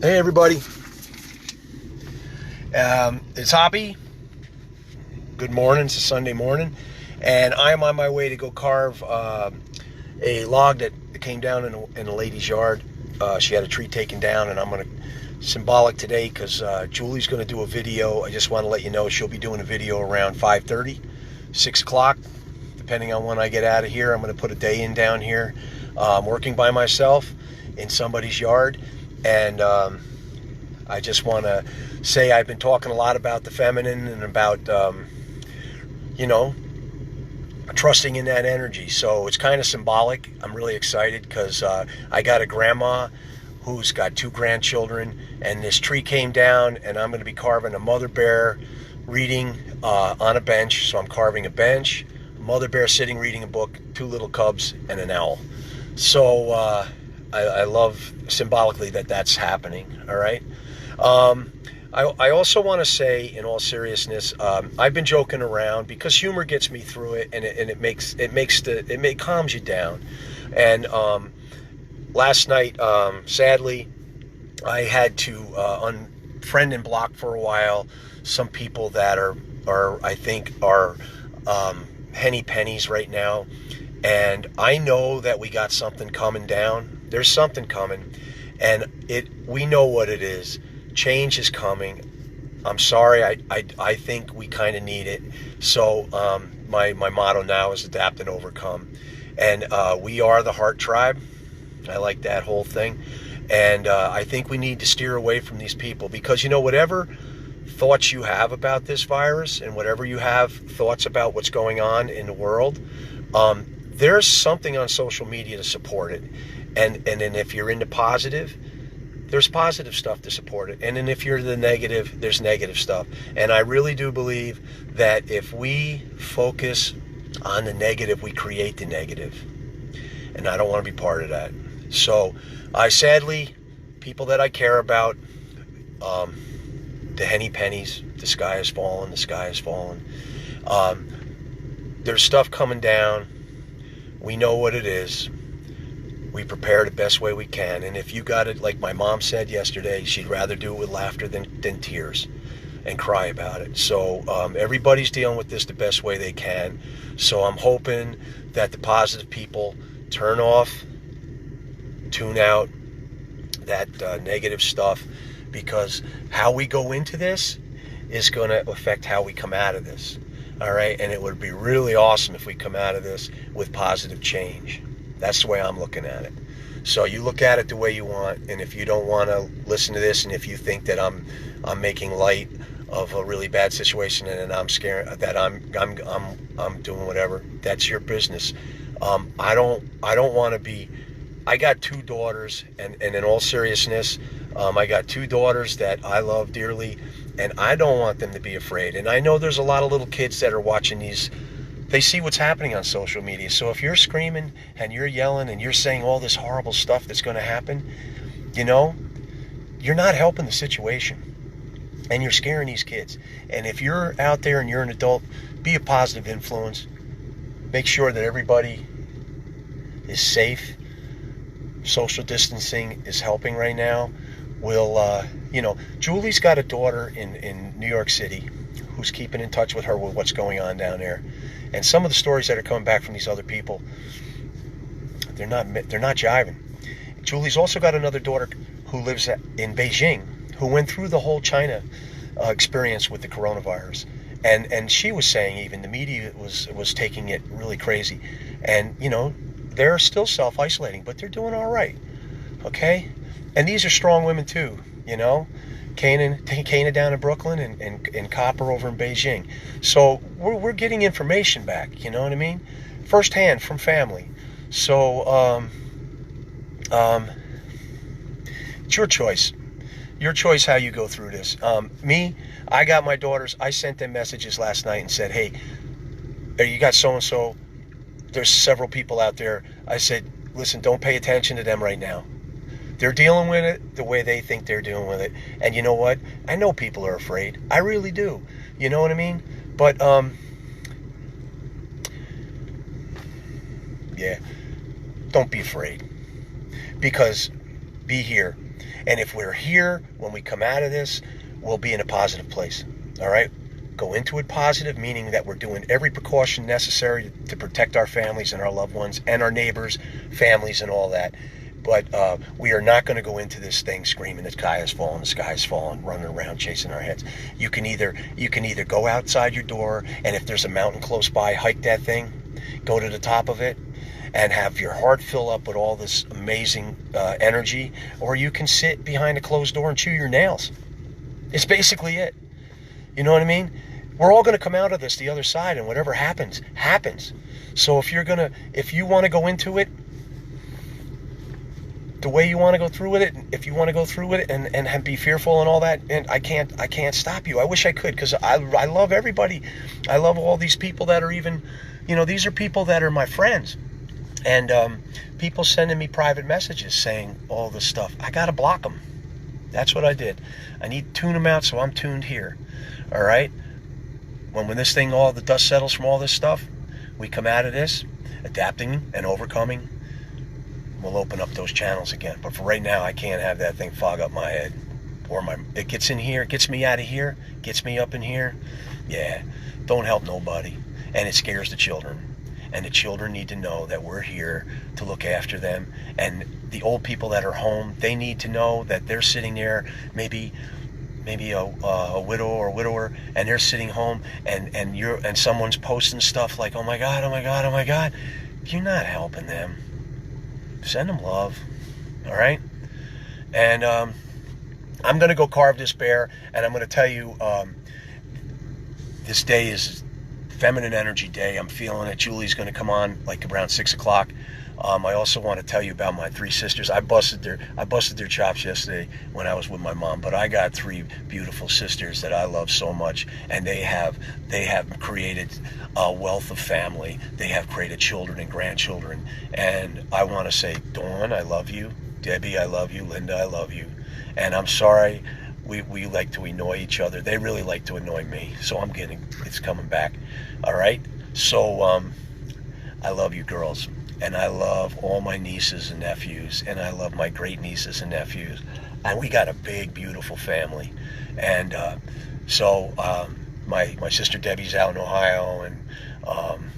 Hey everybody, it's Hoppy. Good morning, it's a Sunday morning, and I'm on my way to go carve a log that came down in a lady's yard. She had a tree taken down, and I'm going to, symbolic today, because Julie's going to do a video. I just want to let you know she'll be doing a video around 5:30, 6 o'clock, depending on when I get out of here. I'm going to put a day in down here, working by myself in somebody's yard. And I just want to say I've been talking a lot about the feminine and about, trusting in that energy. So it's kind of symbolic. I'm really excited because I got a grandma who's got 2 grandchildren, and this tree came down, and I'm going to be carving a mother bear reading on a bench. So I'm carving a bench, a mother bear sitting reading a book, 2 little cubs, and an owl. So I love symbolically that's happening. All right. I also want to say, in all seriousness, I've been joking around because humor gets me through it, and it calms you down. And last night, sadly, I had to unfriend and block for a while some people that are I think are henny pennies right now. And I know that we got something coming down. There's something coming, and we know what it is. Change is coming. I'm sorry. I think we kind of need it. So my motto now is adapt and overcome. And we are the heart tribe. I like that whole thing. And I think we need to steer away from these people because, whatever thoughts you have about this virus and whatever you have thoughts about what's going on in the world, there's something on social media to support it. And then if you're into positive, there's positive stuff to support it. And then if you're the negative, there's negative stuff. And I really do believe that if we focus on the negative, we create the negative. And I don't want to be part of that. So sadly, people that I care about, the henny pennies, the sky has fallen, the sky has fallen. There's stuff coming down. We know what it is. We prepare the best way we can. And if you got it, like my mom said yesterday, she'd rather do it with laughter than tears and cry about it. So everybody's dealing with this the best way they can. So I'm hoping that the positive people turn off, tune out that negative stuff, because how we go into this is going to affect how we come out of this. All right. And it would be really awesome if we come out of this with positive change. That's the way I'm looking at it. So you look at it the way you want, and if you don't want to listen to this, and if you think that I'm making light of a really bad situation and I'm scared that I'm doing whatever, that's your business. I don't want to be. I got 2 daughters, and in all seriousness, I got 2 daughters that I love dearly, and I don't want them to be afraid. And I know there's a lot of little kids that are watching these. They see what's happening on social media. So if you're screaming and you're yelling and you're saying all this horrible stuff that's going to happen, you're not helping the situation. And you're scaring these kids. And if you're out there and you're an adult, be a positive influence. Make sure that everybody is safe. Social distancing is helping right now. Julie's got a daughter in New York City who's keeping in touch with her with what's going on down there. And some of the stories that are coming back from these other people, they're not jiving. Julie's also got another daughter who lives in Beijing, who went through the whole China experience with the coronavirus. And she was saying even the media was taking it really crazy. And, they're still self-isolating, but they're doing all right. Okay? And these are strong women too, Kana down in Brooklyn and Copper over in Beijing. So we're getting information back, you know what I mean? Firsthand from family. So it's your choice. Your choice how you go through this. Me, I got my daughters. I sent them messages last night and said, hey, you got so-and-so. There's several people out there. I said, listen, don't pay attention to them right now. They're dealing with it the way they think they're dealing with it. And you know what? I know people are afraid. I really do. You know what I mean? But, yeah, don't be afraid. Because be here. And if we're here, when we come out of this, we'll be in a positive place. All right? Go into it positive, meaning that we're doing every precaution necessary to protect our families and our loved ones and our neighbors, families, and all that. But we are not going to go into this thing screaming the sky is falling, running around chasing our heads. You can either go outside your door, and if there's a mountain close by, hike that thing, go to the top of it, and have your heart fill up with all this amazing energy, or you can sit behind a closed door and chew your nails. It's basically it. You know what I mean? We're all going to come out of this the other side, and whatever happens, happens. So if you want to go into it the way you want to go through with it, if you want to go through with it and be fearful and all that, and I can't stop you. I wish I could, because I love everybody. I love all these people that are even, these are people that are my friends. And people sending me private messages saying all this stuff. I got to block them. That's what I did. I need to tune them out, so I'm tuned here. All right? When this thing, all the dust settles from all this stuff, we come out of this, adapting and overcoming, we'll open up those channels again. But for right now, I can't have that thing fog up my head. It gets in here, gets me out of here, gets me up in here. Yeah, don't help nobody. And it scares the children. And the children need to know that we're here to look after them. And the old people that are home, they need to know that they're sitting there, maybe a widow or widower, and they're sitting home, and someone's posting stuff like, oh my God, oh my God, oh my God. You're not helping them. Send them love. All right? And I'm going to go carve this bear, and I'm going to tell you, this day is Feminine Energy Day. I'm feeling it. Julie's going to come on like around 6 o'clock. I also want to tell you about my 3 sisters. I busted their chops yesterday when I was with my mom, but I got 3 beautiful sisters that I love so much, and they have created a wealth of family. They have created children and grandchildren, and I want to say, Dawn, I love you. Debbie, I love you. Linda, I love you. And I'm sorry we like to annoy each other. They really like to annoy me, so it's coming back. All right? So I love you girls. And I love all my nieces and nephews, and I love my great nieces and nephews. And we got a big, beautiful family. And so my sister Debbie's out in Ohio, and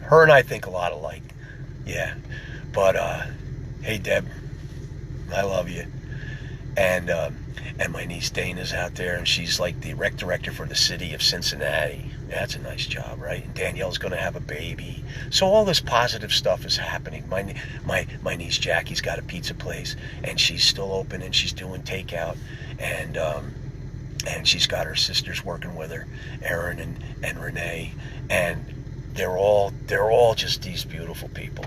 her and I think a lot alike. Yeah. But hey, Deb, I love you. And my niece Dana's out there, and she's like the rec director for the city of Cincinnati. That's a nice job, right? And Danielle's going to have a baby. So all this positive stuff is happening. My niece Jackie's got a pizza place, and she's still open, and she's doing takeout, and she's got her sisters working with her, Erin and Renee, and they're all just these beautiful people.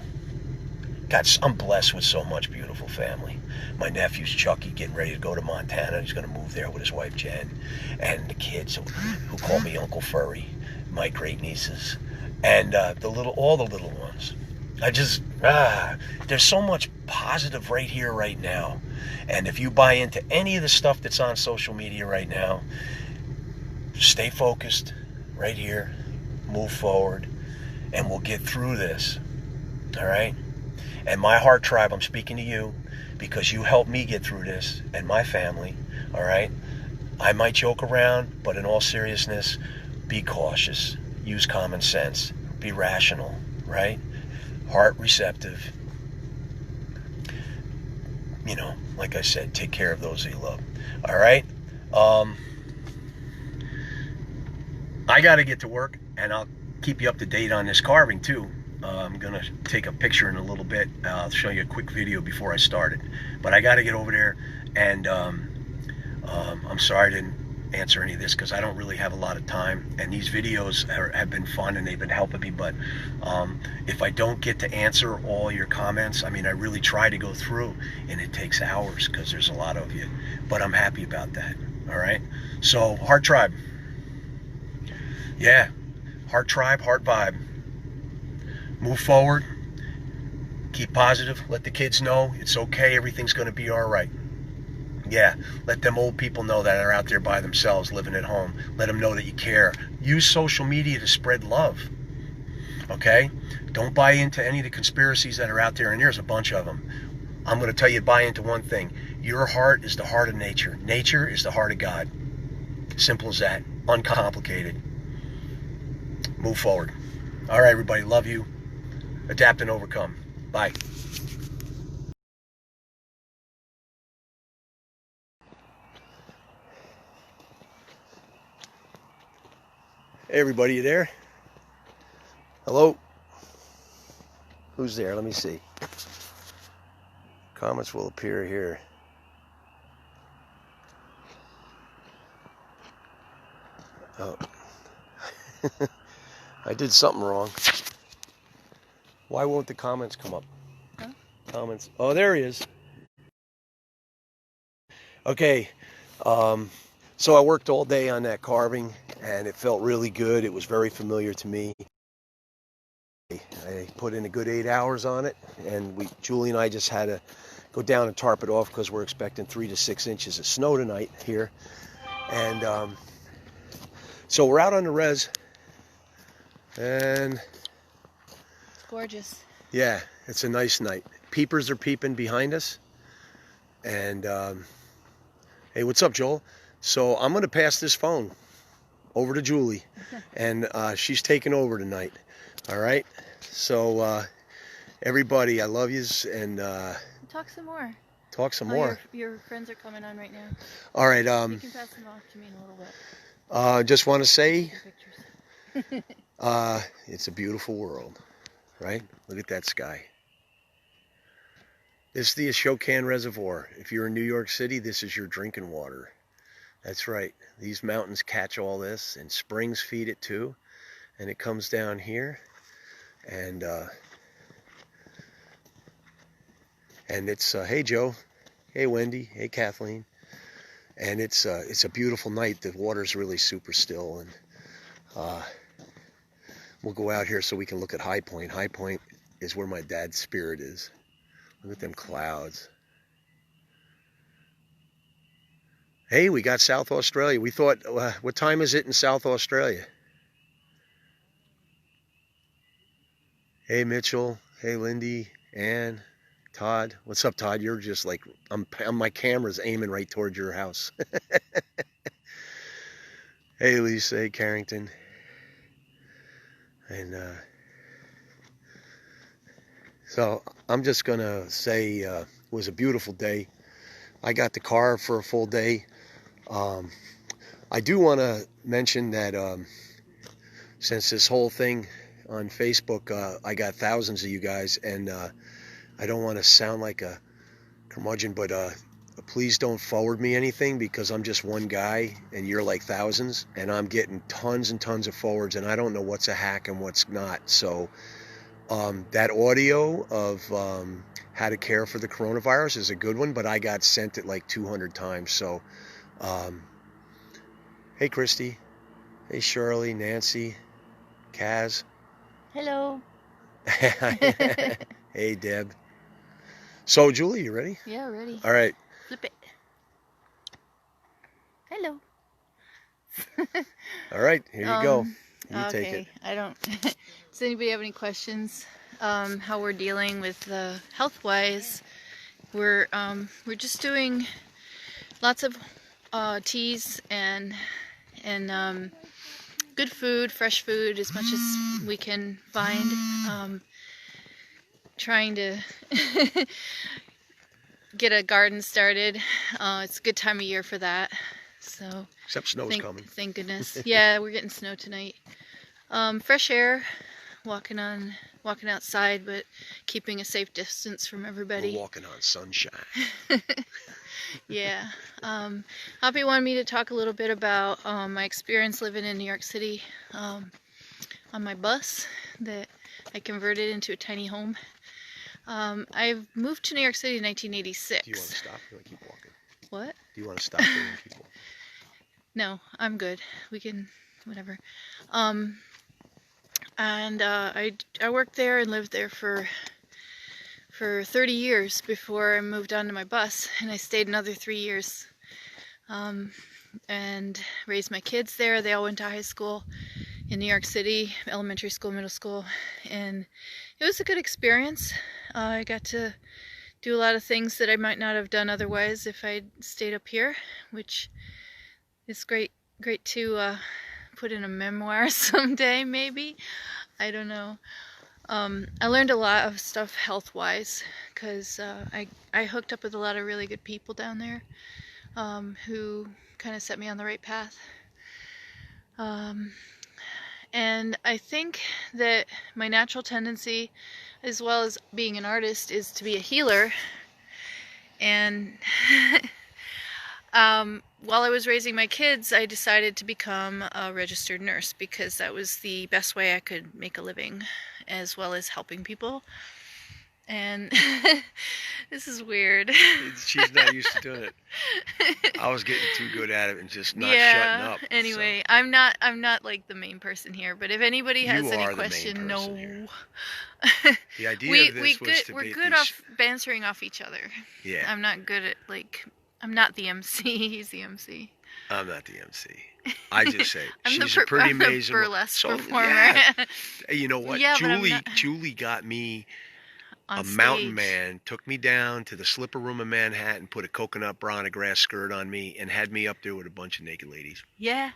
I'm blessed with so much beautiful family. My nephew's Chucky, getting ready to go to Montana. He's going to move there with his wife Jen, and the kids who call me Uncle Furry, my great nieces, and all the little ones. There's so much positive right here, right now. And if you buy into any of the stuff that's on social media right now, stay focused right here, move forward, and we'll get through this. All right? And my heart tribe, I'm speaking to you because you helped me get through this and my family, all right? I might joke around, but in all seriousness, be cautious. Use common sense. Be rational, right? Heart receptive. Like I said, take care of those that you love. All right? I got to get to work, and I'll keep you up to date on this carving, too. I'm going to take a picture in a little bit. I'll show you a quick video before I start it. But I got to get over there, and I'm sorry I didn't answer any of this because I don't really have a lot of time. And these videos have been fun, and they've been helping me. But if I don't get to answer all your comments, I really try to go through, and it takes hours because there's a lot of you. But I'm happy about that, all right? So, Heart Tribe. Yeah, Heart Tribe, Heart Vibe. Move forward, keep positive, let the kids know it's okay, everything's going to be all right. Yeah, let them old people know that are out there by themselves, living at home. Let them know that you care. Use social media to spread love, okay? Don't buy into any of the conspiracies that are out there, and there's a bunch of them. I'm going to tell you to buy into one thing. Your heart is the heart of nature. Nature is the heart of God. Simple as that. Uncomplicated. Move forward. All right, everybody. Love you. Adapt and overcome. Bye. Hey, everybody. You there? Hello? Who's there? Let me see. Comments will appear here. Oh. I did something wrong. Why won't the comments come up? Huh? Comments. Oh, there he is. Okay. So I worked all day on that carving, and it felt really good. It was very familiar to me. I put in a good 8 hours on it, and Julie and I just had to go down and tarp it off because we're expecting 3 to 6 inches of snow tonight here. And so we're out on the res, and it's gorgeous. Yeah, it's a nice night. Peepers are peeping behind us, and hey, what's up, Joel? So I'm gonna pass this phone over to Julie, and she's taking over tonight. All right. So everybody, I love yous, and talk some more. Talk some more. Your friends are coming on right now. All right. You can pass them off to me in a little bit. Just want to say, it's a beautiful world, right? Look at that sky. This is the Ashokan Reservoir. If you're in New York City, this is your drinking water. That's right. These mountains catch all this, and springs feed it too. And it comes down here, and it's hey Joe, hey Wendy, hey Kathleen, and it's a beautiful night. The water's really super still, and we'll go out here so we can look at High Point. High Point is where my dad's spirit is. Look at them clouds. Hey, we got South Australia. We thought, what time is it in South Australia? Hey, Mitchell. Hey, Lindy, Ann, Todd. What's up, Todd? You're just like, my camera's aiming right towards your house. Hey, Lisa. Hey, Carrington. And so I'm just going to say it was a beautiful day. I got to carve for a full day. I do want to mention that since this whole thing on Facebook, I got thousands of you guys, and I don't want to sound like a curmudgeon, but please don't forward me anything, because I'm just one guy and you're like thousands, and I'm getting tons and tons of forwards, and I don't know what's a hack and what's not. So that audio of how to care for the coronavirus is a good one, but I got sent it like 200 times. So hey Christy, hey Shirley, Nancy, Kaz. Hello. Hey Deb. So Julie, you ready? Yeah, ready. All right. Flip it. Hello. All right, here you go. You take it. I don't. Does anybody have any questions? How we're dealing with health-wise? We're just doing lots of teas and good food, fresh food, as much as we can find. Trying to get a garden started. It's a good time of year for that. So except snow's coming. Thank goodness. Yeah, we're getting snow tonight. Fresh air, walking outside, but keeping a safe distance from everybody. We're walking on sunshine. Yeah. Hoppy wanted me to talk a little bit about my experience living in New York City on my bus that I converted into a tiny home. I've moved to New York City in 1986. Do you want to stop? Do you want to keep walking? What? Do you want to stop and keep walking? No, I'm good. We can, whatever. And I worked there and lived there for 30 years before I moved on to my bus, and I stayed another 3 years and raised my kids there. They all went to high school in New York City, elementary school, middle school, and it was a good experience. I got to do a lot of things that I might not have done otherwise if I'd stayed up here, which is great to put in a memoir someday, maybe. I don't know. I learned a lot of stuff health-wise because I hooked up with a lot of really good people down there who kind of set me on the right path. And I think that my natural tendency, as well as being an artist, is to be a healer. And while I was raising my kids, I decided to become a registered nurse because that was the best way I could make a living, as well as helping people. And this is weird. She's not used to doing it. I was getting too good at it and just not shutting up. Anyway, so. I'm not like the main person here, but if anybody has any question, no. The idea of this was to we're be good off bouncing off each other. Yeah. I'm not good at I'm not the MC. He's the MC. I'm not the MC. I just say she's I'm pretty amazing burlesque performer. Yeah. You know what? Yeah, Julie got me on a stage. mountain man, took me down to the slipper room in Manhattan, put a coconut bra and a grass skirt on me, and had me up there with a bunch of naked ladies. Yeah.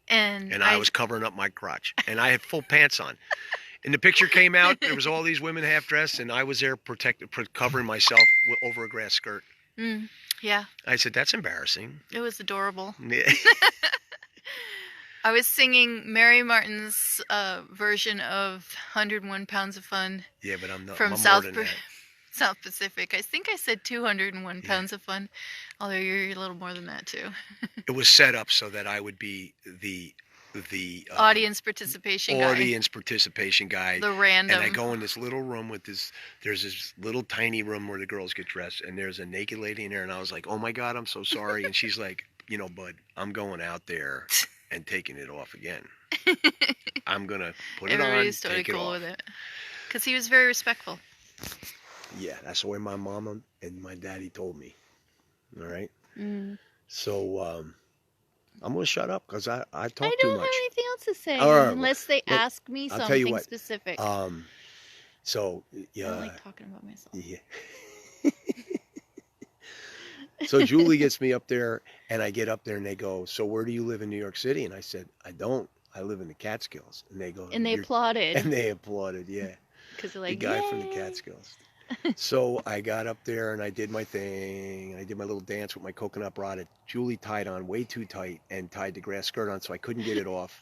And I was covering up my crotch. And I had full pants on. And the picture came out, there was all these women half dressed, and I was there covering myself over a grass skirt. Yeah. I said, that's embarrassing. It was adorable. Yeah. I was singing Mary Martin's version of 101 Pounds of Fun. Yeah, but I'm not from I'm South more than that. South Pacific. I think I said 201 pounds of fun, although you're a little more than that too. It was set up so that I would be the audience participation guy. The random. And I go in this little room with there's this little tiny room where the girls get dressed, and there's a naked lady in there, and I was like, oh my God, I'm so sorry. And she's like, bud, I'm going out there and taking it off again. I'm going to put it on, Everybody's totally cool with it. Because he was very respectful. Yeah, that's the way my mama and my daddy told me. All right? So, I'm going to shut up because I talk too much. I don't have anything else to say unless they ask me something specific. So, yeah. I don't like talking about myself. Yeah. So Julie gets me up there, and I get up there, and they go, so where do you live in New York City? And I said, I don't. I live in the Catskills. And they go. And they applauded. And they applauded, yeah. Because they're like, the guy from the Catskills. So I got up there, and I did my thing. I did my little dance with my coconut bra that Julie tied on way too tight and tied the grass skirt on, so I couldn't get it off.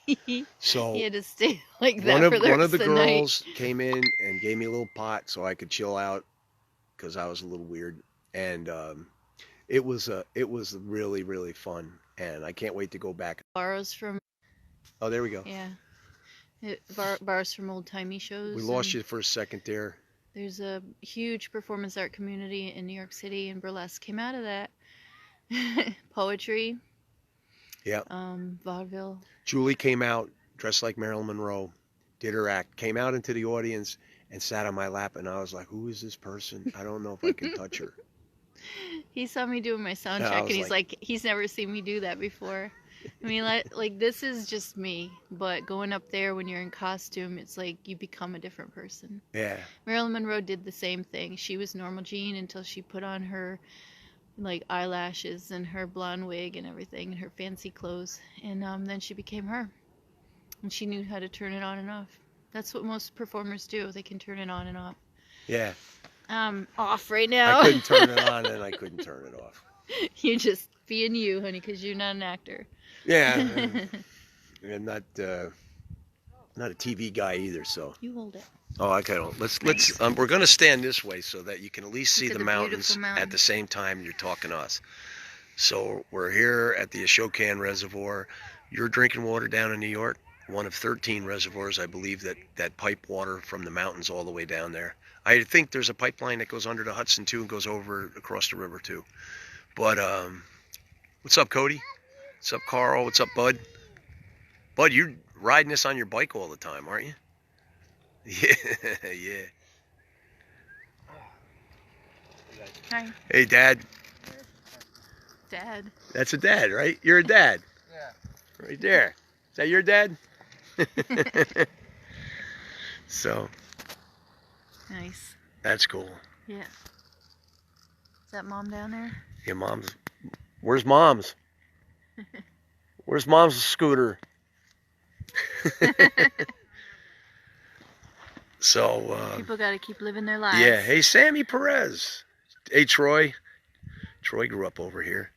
So he had to stay like that for the one of the night. girls came in and gave me a little pot so I could chill out because I was a little weird. And it was really, really fun, and I can't wait to go back. Borrows from. Oh, there we go. Yeah, it borrows from old-timey shows. We lost you for a second there. There's a huge performance art community in New York City, and burlesque came out of that. Poetry. Yeah. Vaudeville. Julie came out dressed like Marilyn Monroe, did her act, came out into the audience, and sat on my lap, and I was like, who is this person? I don't know if I can touch her. He saw me doing my sound check, and he's like, he's never seen me do that before. I mean, like this is just me, but going up there when you're in costume, it's like you become a different person. Yeah. Marilyn Monroe did the same thing. She was Norma Jean until she put on her like eyelashes and her blonde wig and everything and her fancy clothes, and then she became her. And she knew how to turn it on and off. That's what most performers do. They can turn it on and off. Yeah. I'm off right now. I couldn't turn it on and I couldn't turn it off. You're just being you, honey, because you're not an actor. Yeah. I'm not a TV guy either, so. You hold it. Oh, okay. Let's we're going to stand this way so that you can at least see the mountains at the same time you're talking to us. So we're here at the Ashokan Reservoir. You're drinking water down in New York, one of 13 reservoirs, I believe, that pipe water from the mountains all the way down there. I think there's a pipeline that goes under the Hudson too and goes over across the river too. But what's up, Cody? What's up, Carl? What's up, Bud? Bud, you're riding this on your bike all the time, aren't you? Yeah, yeah. Hi. Hey, Dad. Dad. That's a dad, right? You're a dad. Yeah. Right there. Is that your dad? So. Nice. That's cool. Yeah. Is that Mom down there? Yeah, Mom's. Where's Mom's? Where's Mom's scooter? So, People got to keep living their lives. yeah. Hey, Sammy Perez. Hey, Troy. Troy grew up over here.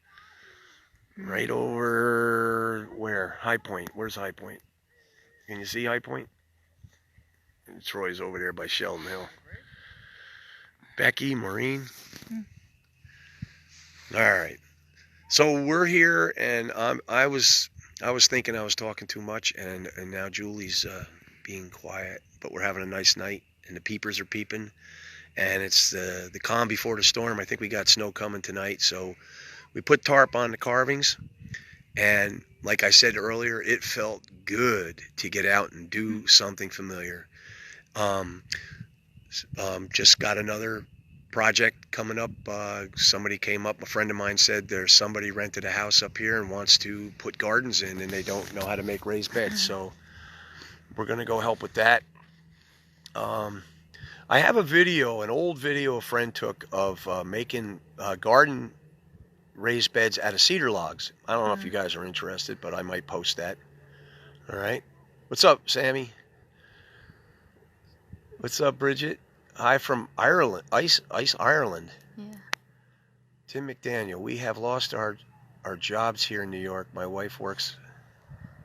Right over where? High Point. Where's High Point? Can you see High Point? And Troy's over there by Sheldon Hill. Becky, Maureen. All right. So we're here, and I was thinking I was talking too much, and now Julie's being quiet. But we're having a nice night, and the peepers are peeping, and it's the calm before the storm. I think we got snow coming tonight, so we put tarp on the carvings, and like I said earlier, it felt good to get out and do something familiar. Just got another project coming up. Somebody came up, a friend of mine said there's somebody rented a house up here and wants to put gardens in, and they don't know how to make raised beds, so we're gonna go help with that. I have a video, an old video a friend took of making garden raised beds out of cedar logs. I don't know if you guys are interested, but I might post that. All right. What's up, Sammy? What's up, Bridget? Hi from Ireland, Ice Ireland. Yeah. Tim McDaniel. We have lost our jobs here in New York. My wife works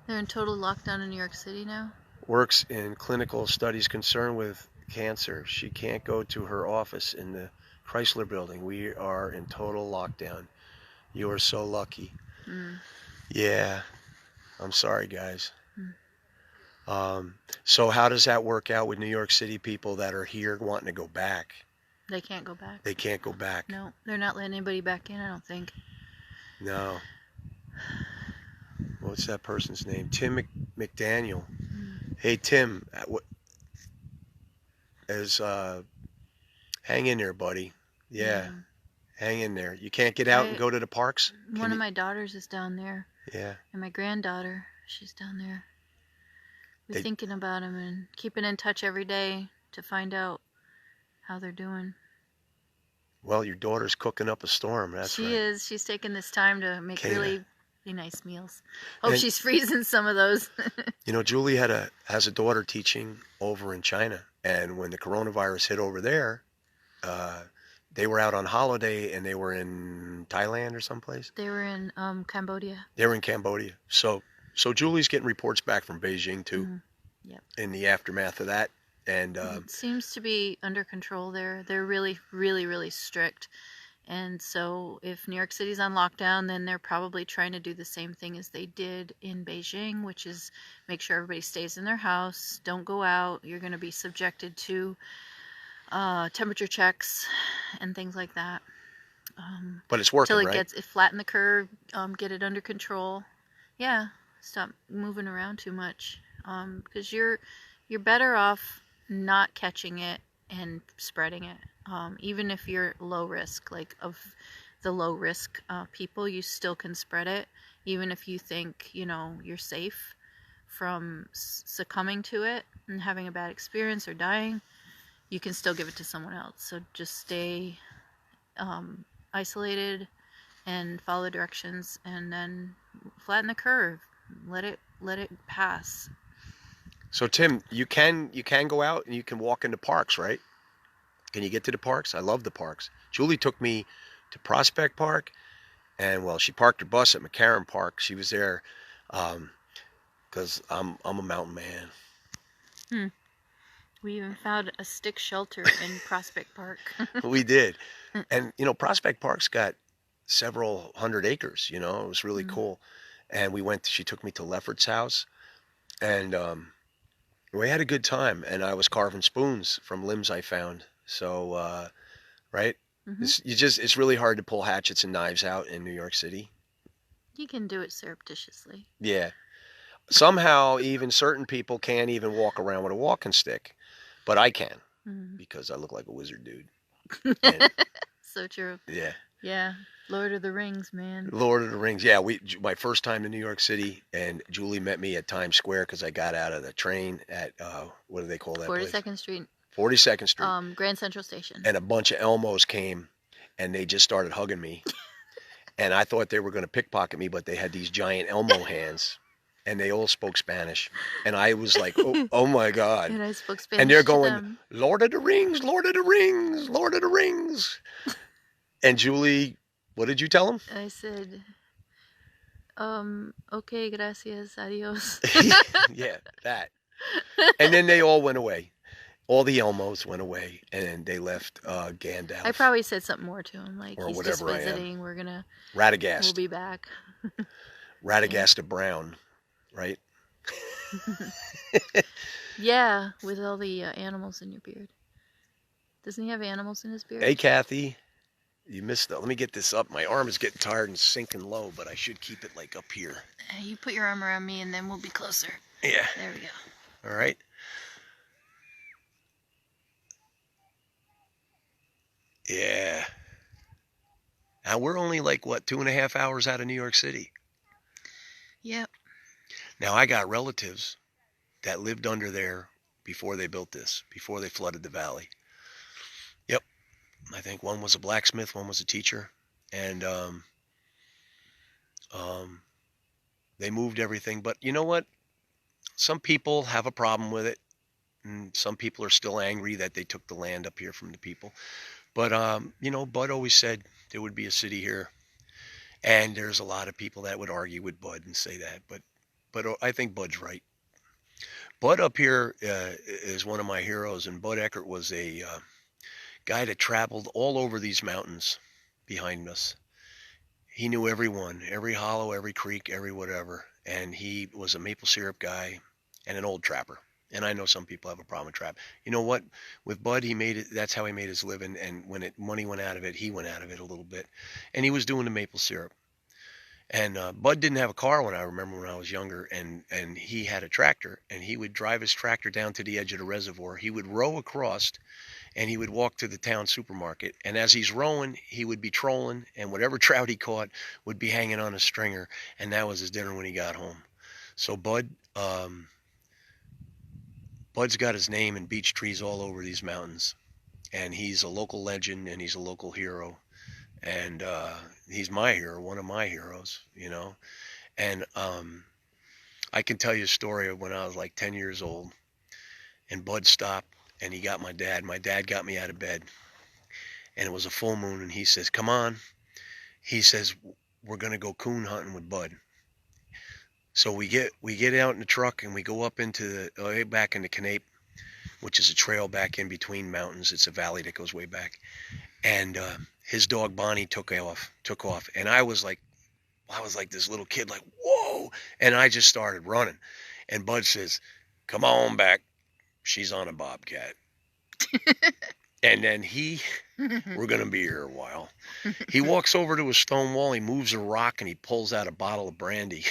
They're in total lockdown in New York City now? works in clinical studies concerned with cancer. She can't go to her office in the Chrysler building. We are in total lockdown. You are so lucky. Yeah. I'm sorry, guys. So how does that work out with New York City people that are here wanting to go back? They can't go back. They can't go back. No, they're not letting anybody back in, I don't think. No. What's that person's name? Tim McDaniel. Hey, Tim. Hang in there, buddy. Yeah. Hang in there. You can't get out and go to the parks? One of my daughters is down there. Yeah. And my granddaughter, she's down there. We're thinking about them and keeping in touch every day to find out how they're doing. Well, your daughter's cooking up a storm. That's right. She is. She's taking this time to make really nice meals. Hope she's freezing some of those. You know, Julie has a daughter teaching over in China, and when the coronavirus hit over there, they were out on holiday, and they were in Thailand or someplace. They were in Cambodia. They were in Cambodia. So Julie's getting reports back from Beijing too. Yep. In the aftermath of that, and it seems to be under control there. They're really, really, really strict. And so if New York City's on lockdown, then they're probably trying to do the same thing as they did in Beijing, which is make sure everybody stays in their house, don't go out. You're going to be subjected to temperature checks and things like that. But it's working, until right? It flatten the curve, get it under control. Yeah, stop moving around too much. Because you're better off not catching it and spreading it. Even if you're low risk, like of the low risk people, you still can spread it. Even if you think, you're safe from succumbing to it and having a bad experience or dying, you can still give it to someone else. So just stay isolated and follow directions, and then flatten the curve. Let it pass. So Tim, you can go out and you can walk into parks, right? Can you get to the parks? I love the parks. Julie took me to Prospect Park, and she parked her bus at McCarran Park. She was there because I'm a mountain man. We even found a stick shelter in Prospect Park. We did. And Prospect Park's got several hundred acres. It was really cool. And she took me to Lefferts' house, and we had a good time. And I was carving spoons from limbs I found. So, right? It's really hard to pull hatchets and knives out in New York City. You can do it surreptitiously. Yeah. Somehow, even certain people can't even walk around with a walking stick. But I can, because I look like a wizard dude. So true. Yeah. Yeah. Lord of the Rings, man. Lord of the Rings. Yeah, my first time to New York City, and Julie met me at Times Square because I got out of the train at, what do they call that place? 42nd Street. 42nd Street. Grand Central Station. And a bunch of Elmos came, and they just started hugging me. And I thought they were going to pickpocket me, but they had these giant Elmo hands, and they all spoke Spanish. And I was like, oh my God. And I spoke Spanish and they're to going, them. Lord of the Rings, Lord of the Rings, Lord of the Rings. And Julie, what did you tell them? I said, okay, gracias, adios. Yeah, that. And then they all went away. All the Elmos went away, and they left Gandalf. I probably said something more to him, like, or he's just whatever I am. visiting, we'll Radagast. be back. Radagast the Brown, right? Yeah, with all the animals in your beard. Doesn't he have animals in his beard? Hey, Kathy. You missed that. Let me get this up. My arm is getting tired and sinking low, but I should keep it like up here. You put your arm around me and then we'll be closer. Yeah. There we go. All right. Yeah. Now we're only like, what, 2.5 hours out of New York City. Yep. Now I got relatives that lived under there before they built this, before they flooded the valley. Yep. I think one was a blacksmith, one was a teacher. And they moved everything. But you know what? Some people have a problem with it. And some people are still angry that they took the land up here from the people. But, you know, Bud always said there would be a city here. And there's a lot of people that would argue with Bud and say that. But I think Bud's right. Bud up here is one of my heroes. And Bud Eckert was a guy that traveled all over these mountains behind us. He knew everyone, every hollow, every creek, every whatever. And he was a maple syrup guy and an old trapper. And I know some people have a problem with trap. You know what? With Bud, he made it. That's how he made his living. And when money went out of it, he went out of it a little bit. And he was doing the maple syrup. And Bud didn't have a car when I was younger. And he had a tractor. And he would drive his tractor down to the edge of the reservoir. He would row across, and he would walk to the town supermarket. And as he's rowing, he would be trolling. And whatever trout he caught would be hanging on a stringer. And that was his dinner when he got home. So Bud's got his name in beech trees all over these mountains, and he's a local legend, and he's a local hero, and he's my hero, one of my heroes, you know. And I can tell you a story of when I was like 10 years old, and Bud stopped, and he got my dad. My dad got me out of bed, and it was a full moon, and he says, "Come on." He says, "We're gonna go coon hunting with Bud." So we get out in the truck, and we go up into back into Canape, which is a trail back in between mountains. It's a valley that goes way back. And his dog Bonnie took off, and I was like this little kid, like, whoa! And I just started running. And Bud says, "Come on back. She's on a bobcat." And then we're going to be here a while. He walks over to a stone wall, he moves a rock, and he pulls out a bottle of brandy.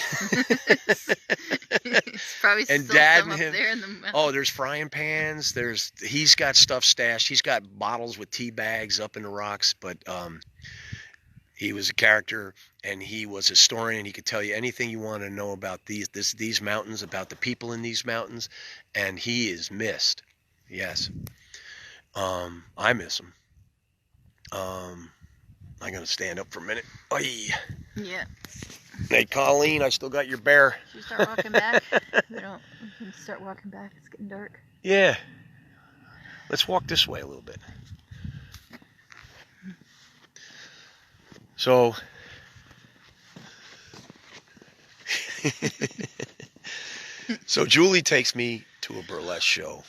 It's probably and still Dad some and up him, there in the mountain. oh, there's frying pans. He's got stuff stashed. He's got bottles with tea bags up in the rocks. But he was a character, and he was a historian. He could tell you anything you want to know about these mountains, about the people in these mountains. And he is missed. Yes. I miss him. I'm going to stand up for a minute. Oy. Yeah. Hey, Colleen, I still got your bear. Should we start walking back? We can start walking back. It's getting dark. Yeah. Let's walk this way a little bit. So, Julie takes me to a burlesque show.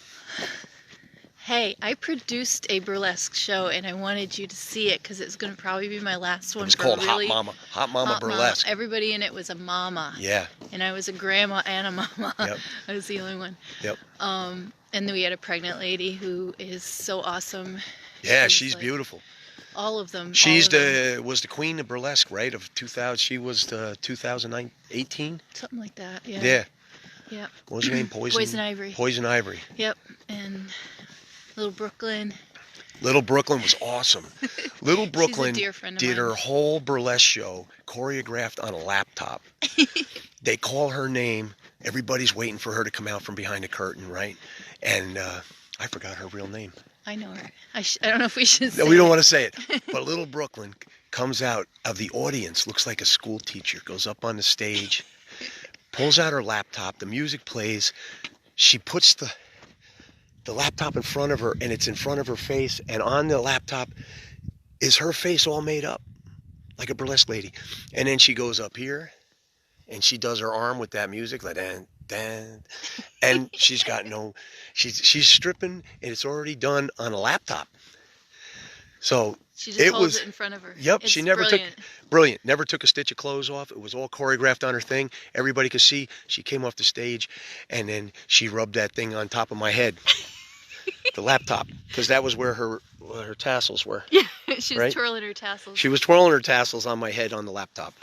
Hey, I produced a burlesque show, and I wanted you to see it because it's going to probably be my last one. It was called Hot Mama Burlesque. Everybody in it was a mama. Yeah. And I was a grandma and a mama. Yep. I was the only one. Yep. And then we had a pregnant lady who is so awesome. Yeah, she's like, beautiful. All of them. Was the queen of burlesque, right? Of 2000. She was 2018. Something like that. Yeah. Yeah. Yep. What was her name? Poison Ivory. Poison Ivory. Yep. And Little Brooklyn. Little Brooklyn was awesome. Little Brooklyn did her whole burlesque show choreographed on a laptop. They call her name. Everybody's waiting for her to come out from behind the curtain, right? And I forgot her real name. I know her. I don't know if we should say No, we don't it. want to say it. But little Brooklyn comes out of the audience, looks like a school teacher, goes up on the stage, pulls out her laptop, the music plays, she puts the laptop in front of her, and it's in front of her face, and on the laptop is her face all made up, like a burlesque lady. And then she goes up here, and she does her arm with that music, like dan, dan, and she's got no, she's stripping, and it's already done on a laptop. So She just holds it in front of her. Yep, It's she never brilliant. brilliant, never took a stitch of clothes off. It was all choreographed on her thing. Everybody could see. She came off the stage, and then she rubbed that thing on top of my head, the laptop, because that was where her tassels were. Yeah, she was right? twirling her tassels. She was twirling her tassels on my head on the laptop.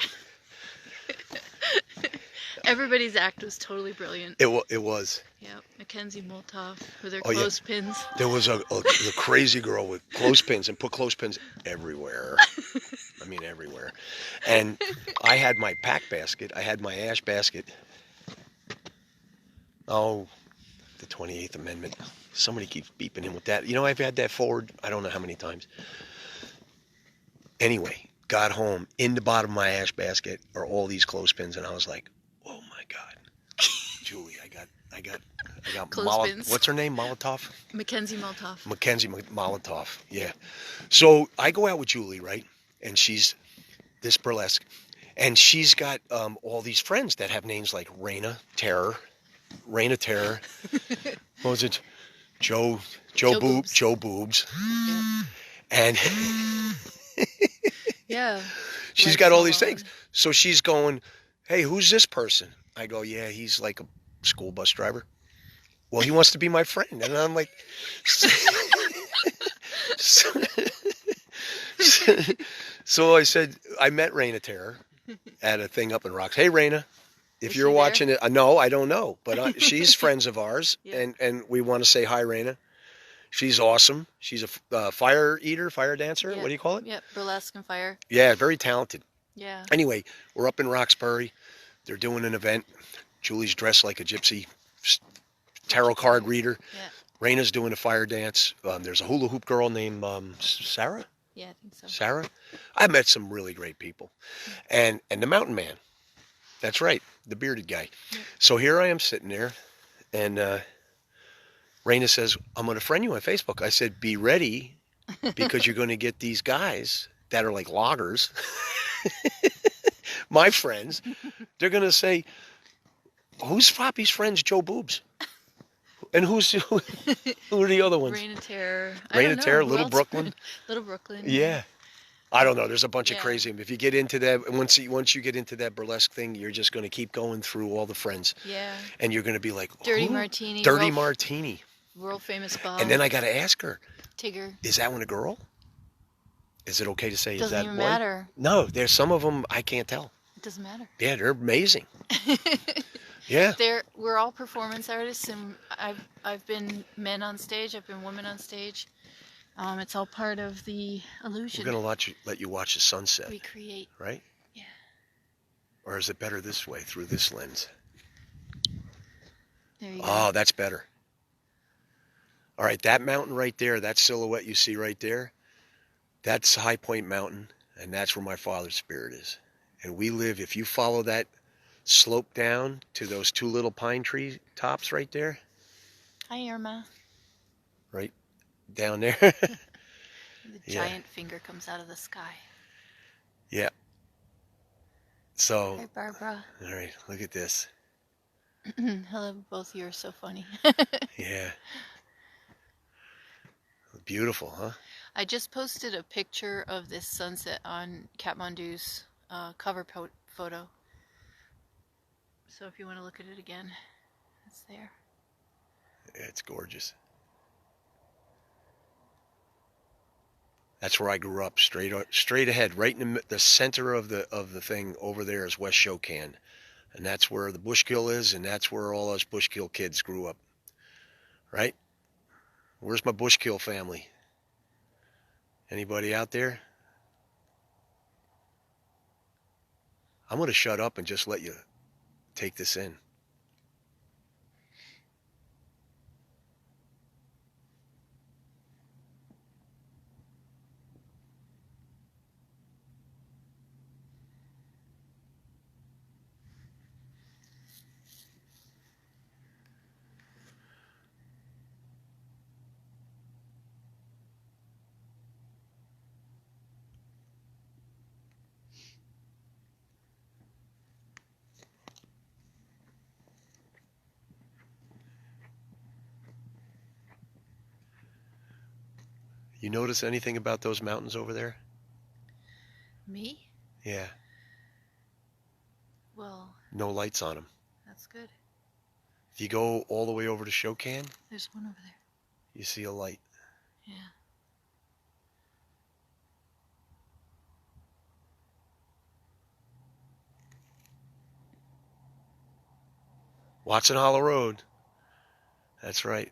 Everybody's act was totally brilliant. It was. Yep, Mackenzie Molotov with her Oh, yeah. clothespins. There was a crazy girl with clothespins and put clothespins everywhere. I mean, everywhere. And I had my pack basket. I had my ash basket. Oh, the 28th Amendment. Somebody keeps beeping in with that. You know, I've had that forward I don't know how many times. Anyway, got home. In the bottom of my ash basket are all these clothespins, and I was like, oh my God. Julie, I got Clothespins. what's her name? Molotov? Mackenzie Molotov. Mackenzie Molotov, yeah. So I go out with Julie, right? And she's this burlesque. And she's got all these friends that have names like Raina Terror. What was it? Joe Boobs. Joe Boobs. Yep. And Yeah. she's Like got all these Salon. things. So she's going, hey, who's this person? I go, yeah, he's like a school bus driver. Well, he wants to be my friend. And I'm like, so I said, I met Raina Terror at a thing up in Rocks. Hey, Raina, if Is you're she watching it, no, I don't know, but she's friends of ours, Yeah. and we want to say hi, Raina. She's awesome. She's a fire eater, fire dancer. Yeah. What do you call it? Yep, Burlesque and Fire. Yeah, very talented. Yeah. Anyway, we're up in Roxbury. They're doing an event. Julie's dressed like a gypsy tarot card reader. Yeah. Raina's doing a fire dance. There's a hula hoop girl named Sarah. Yeah, I think so. Sarah. I met some really great people, and the Mountain Man. That's right, the bearded guy. Yeah. So here I am sitting there, and Raina says, "I'm going to friend you on Facebook." I said, "Be ready, because you're going to get these guys that are like loggers." My friends, they're going to say, who's Floppy's friends, Joe Boobs? And who are the other ones? Raina Terror. Raina Terror, Little Brooklyn. Little Brooklyn. Yeah. I don't know. There's a bunch of Yeah. crazy. If you get into that, once you get into that burlesque thing, you're just going to keep going through all the friends. Yeah. And you're going to be like, Dirty who? Martini. Dirty Martini. World famous Bob. And then I got to ask her, Tigger. is that one a girl? Is it okay to say, Doesn't is that even boy? matter. No, there's some of them I can't tell. It doesn't matter. Yeah, they're amazing. Yeah. We're all performance artists, and I've been men on stage. I've been women on stage. It's all part of the illusion We're going to let you watch the sunset, we create. right? Yeah. Or is it better this way, through this lens? There you go. Oh, that's better. All right, that mountain right there, that silhouette you see right there, that's High Point Mountain, and that's where my father's spirit is. And we live, if you follow that slope down to those two little pine tree tops right there, Hi, Irma. right down there. The Yeah. giant finger comes out of the sky. Yeah. So, Hi, Barbara. all right, look at this. Hello, both of you are so funny. Yeah. Beautiful, huh? I just posted a picture of this sunset on Kathmandu's cover photo. So if you want to look at it again, it's there. Yeah, it's gorgeous. That's where I grew up, straight ahead, right in the center of the thing over there is West Ashokan, and that's where the Bushkill is, and that's where all us Bushkill kids grew up. Right? Where's my Bushkill family? Anybody out there? I'm going to shut up and just let you take this in. You notice anything about those mountains over there? Me? Yeah. Well, No lights on them. that's good. If you go all the way over to Ashokan, There's one over there. you see a light. Yeah. Watson Hollow Road. That's right.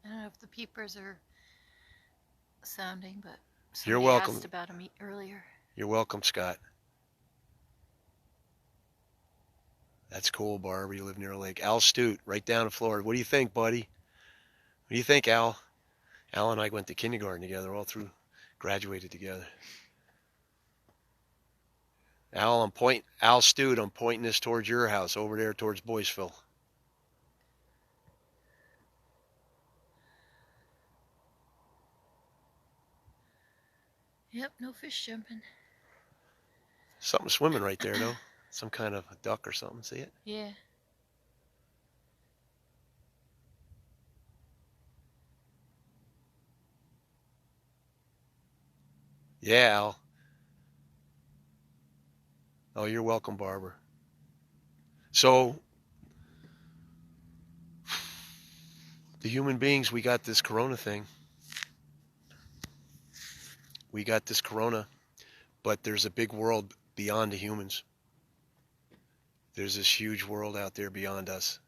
I don't know if the peepers are sounding, but You're somebody welcome. asked about them earlier. You're welcome, Scott. That's cool, Barb. You live near a lake. Al Stute, right down in Florida. What do you think, buddy? What do you think, Al? Al and I went to kindergarten together, all through, graduated together. Al Stute, I'm pointing this towards your house, over there towards Boyceville. Yep, no fish jumping. Something swimming right there, though. Some kind of a duck or something. See it? Yeah. Yeah, Al. Oh, you're welcome, Barbara. So, the human beings, we got this corona thing. We got this corona, but there's a big world beyond the humans. There's this huge world out there beyond us.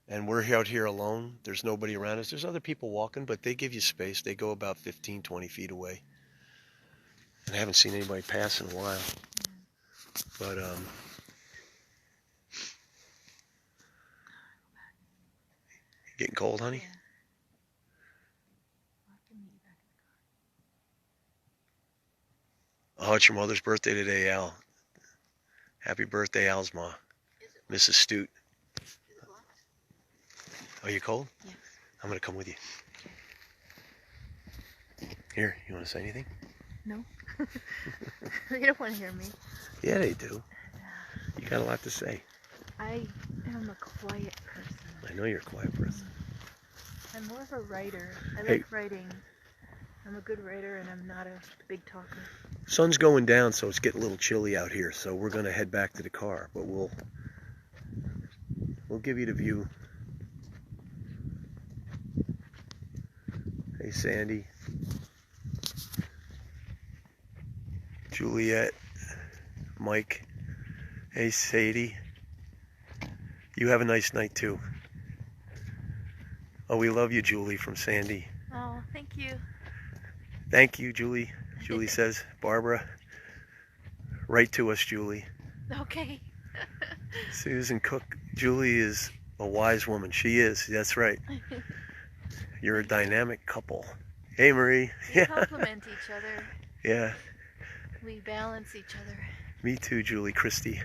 And we're out here alone. There's nobody around us. There's other people walking, but they give you space. They go about 15, 20 feet away. And I haven't seen anybody pass in a while. But, getting cold, honey? Yeah. Oh, it's your mother's birthday today, Al. Happy birthday, Al's ma. Mrs. Stute. Are you cold? Yes. I'm going to come with you. Here, you want to say anything? No. They don't want to hear me. Yeah, they do. You got a lot to say. I am a quiet person. I know you're a quiet person. I'm more of a writer. I Hey. like writing. I'm a good writer and I'm not a big talker. Sun's going down, so it's getting a little chilly out here. So we're going to head back to the car, but we'll give you the view. Hey, Sandy. Juliet. Mike. Hey, Sadie. You have a nice night, too. Oh, we love you, Julie, from Sandy. Oh, thank you. Thank you, Julie. Julie says, Barbara, write to us, Julie. Okay. Susan Cook. Julie is a wise woman. She is. That's right. You're a dynamic couple. Hey, Marie. We complement each other. Yeah. We balance each other. Me too, Julie. Christy.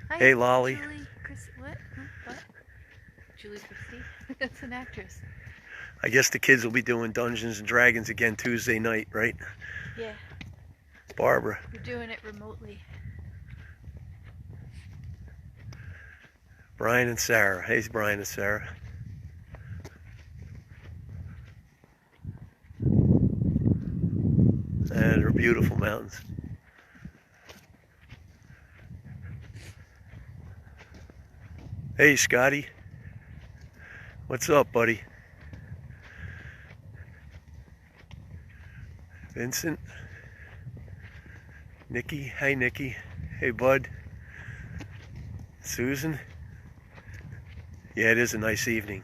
Hi, Hey, Lolly. Julie, what? What? Julie Christie? That's an actress. I guess the kids will be doing Dungeons and Dragons again Tuesday night, right? Yeah. Barbara. We're doing it remotely. Brian and Sarah. Hey, Brian and Sarah. And they're beautiful mountains. Hey, Scotty. What's up, buddy? Vincent. Nikki. Hey, Nikki. Hey, bud. Susan. Yeah, it is a nice evening.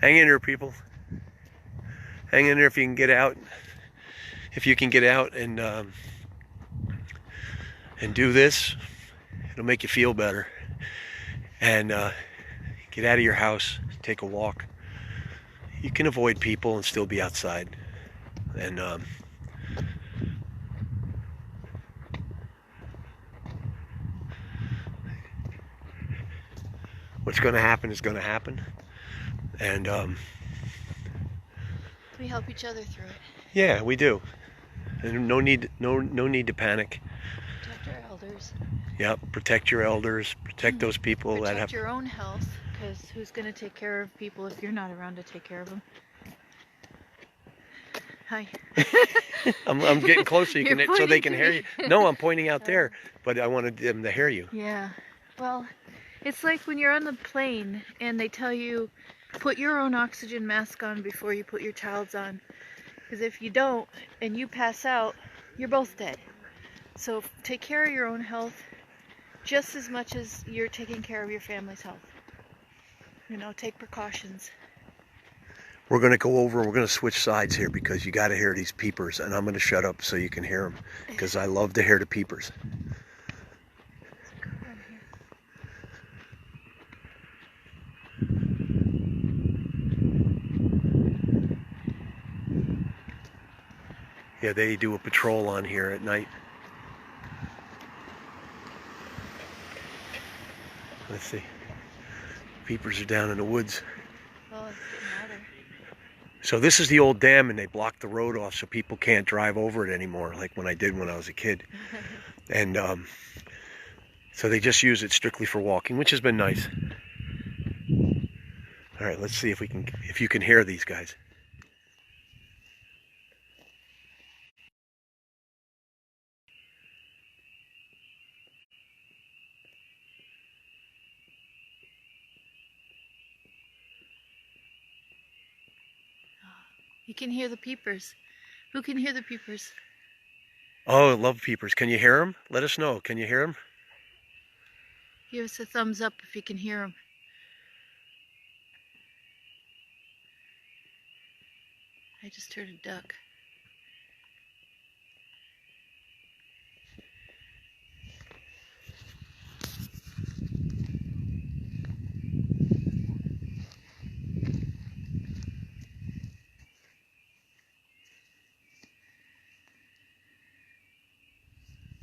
Hang in there, people. Hang in there if you can get out. If you can get out and do this, it'll make you feel better. And get out of your house, take a walk. You can avoid people and still be outside. And what's going to happen is going to happen. And we help each other through it. yeah, we do. And no need to panic. Protect our elders. Yep, protect your elders, protect those people that have... Protect your own health, because who's going to take care of people if you're not around to take care of them? Hi. I'm getting closer so they can to hear me. you. No, I'm pointing out there, but I wanted them to hear you. Yeah. Well, it's like when you're on the plane and they tell you, put your own oxygen mask on before you put your child's on. Because if you don't and you pass out, you're both dead. So take care of your own health just as much as you're taking care of your family's health. You know, take precautions. We're going to go over and we're going to switch sides here because you got to hear these peepers, and I'm going to shut up so you can hear them because I love to hear the peepers. Yeah, they do a patrol on here at night. Let's see. Peepers are down in the woods. Oh, it's getting louder. So this is the old dam, and they blocked the road off so people can't drive over it anymore, like when I did when I was a kid. And so they just use it strictly for walking, which has been nice. All right, let's see if you can hear these guys. You can hear the peepers. Who can hear the peepers? Oh, I love peepers. Can you hear them? Let us know. Can you hear them? Give us a thumbs up if you can hear them. I just heard a duck.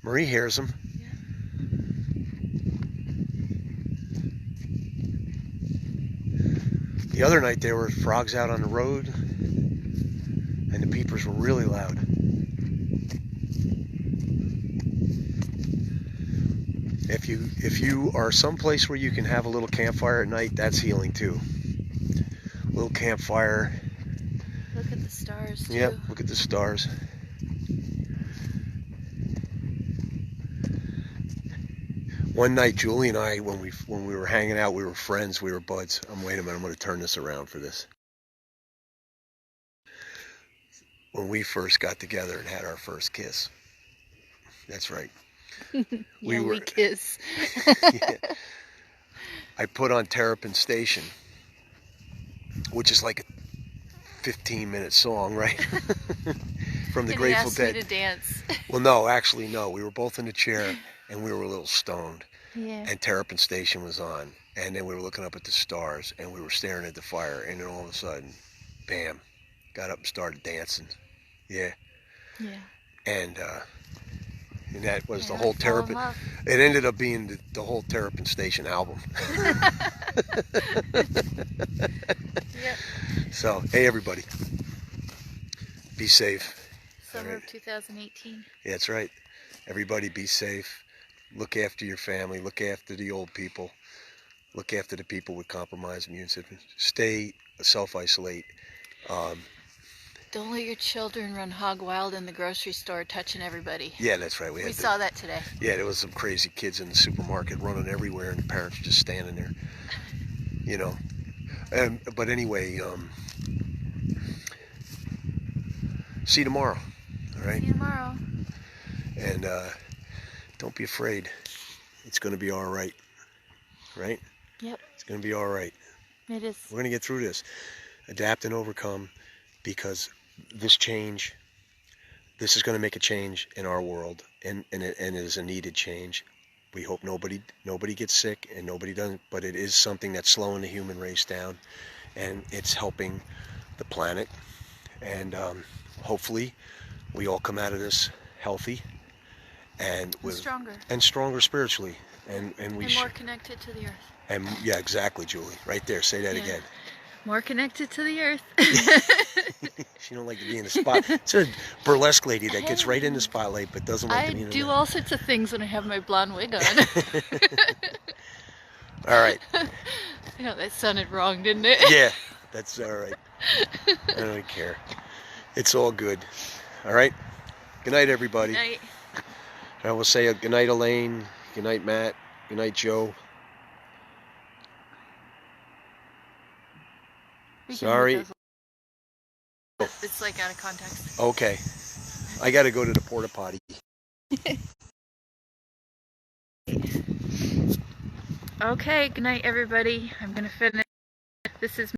Marie hears them. Yeah. The other night there were frogs out on the road, and the peepers were really loud. If you are someplace where you can have a little campfire at night, that's healing too. A little campfire. Look at the stars too. Yep, look at the stars. One night, Julie and I, when we were hanging out, we were friends, we were buds. Wait a minute, I'm going to turn this around for this. When we first got together and had our first kiss. That's right. We kiss. Yeah. I put on Terrapin Station, which is like a 15-minute song, right? From the Grateful Dead. Me to dance. Well, no, actually, no. We were both in the chair, and we were a little stoned. Yeah. And Terrapin Station was on, and then we were looking up at the stars, and we were staring at the fire, and then all of a sudden, bam, got up and started dancing. Yeah. Yeah. And that was the whole Terrapin. It ended up being the whole Terrapin Station album. Yep. So, hey everybody, be safe. Summer of 2018. Yeah, that's right. Everybody be safe. Look after your family. Look after the old people. Look after the people with compromised immune systems. Stay self-isolate. Don't let your children run hog wild in the grocery store touching everybody. Yeah, that's right. We saw that today. Yeah, there was some crazy kids in the supermarket running everywhere, and the parents were just standing there. You know. But anyway, see you tomorrow. All right? See you tomorrow. And don't be afraid. It's going to be all right. Right? Yep. It's going to be all right. It is. We're going to get through this. Adapt and overcome, because this is going to make a change in our world, and it is a needed change. We hope nobody gets sick and nobody doesn't, but it is something that's slowing the human race down, and it's helping the planet. And hopefully we all come out of this healthy and stronger spiritually, and more connected to the earth. And yeah, exactly, Julie. Right there. Say that again. more connected to the earth. She don't like to be in the spot. It's a burlesque lady that gets right in the spotlight but doesn't like to be in I the do all sorts of things when I have my blonde wig on. All right. You know, that sounded wrong, didn't it? Yeah, that's all right. I don't care. It's all good. All right. Good night, everybody. Good night. I will say good night, Elaine. Good night, Matt. Good night, Joe. Sorry. It's like out of context. Okay. I got to go to the porta potty. Okay, good night, everybody. I'm gonna finish. This is